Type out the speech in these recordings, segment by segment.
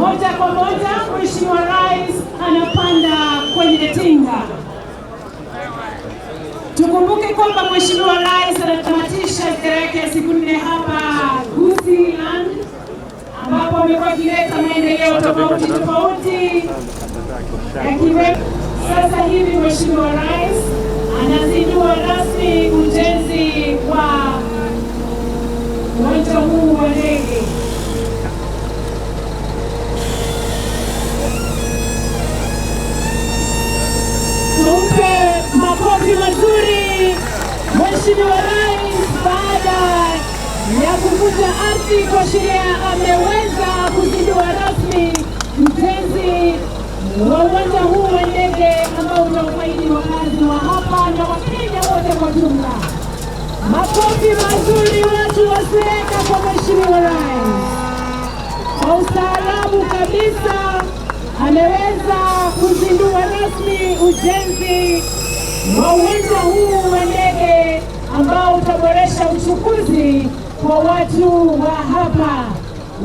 Moja kwa moja Mheshimiwa Rais anapanda kwenye tinga. Tukumbuke kwamba Mheshimiwa Rais anatamatisha ziara yake ya siku 4 hapa Gusii Land, ambapo amekuwa akileta maendeleo tofauti yakiwemo. Sasa hivi Mheshimiwa Rais anazindua rasmi ujenzi wa uwanja huu wa ndege. Tumpe makofi mazuri Mheshimiwa Rais baada ya kuvuja ardhi kuashiria ameweza kuzindua rasmi ujenzi wa uwanja huu wa ndege ambao utawafaidi wakazi wa hapa na Wakenya wote kwa jumla. Makofi mazuri watu wa Sweka kwa Mheshimiwa Rais. Kwa ustaarabu kabisa ameweza kuzindua rasmi ujenzi wa uwanja huu wa ndege ambao utaboresha uchukuzi kwa watu wa hapa.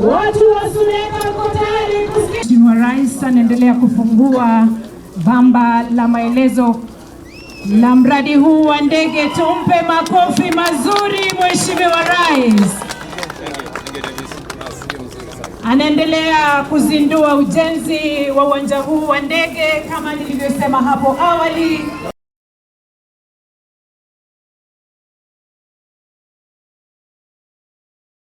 Watu wa Sweka mko tayari kusikia? Mheshimiwa Rais anaendelea kufungua bamba la maelezo la mradi huu wa ndege. Tumpe makofi mazuri Mheshimiwa Rais. Anaendelea kuzindua ujenzi wa uwanja huu wa ndege kama nilivyosema hapo awali.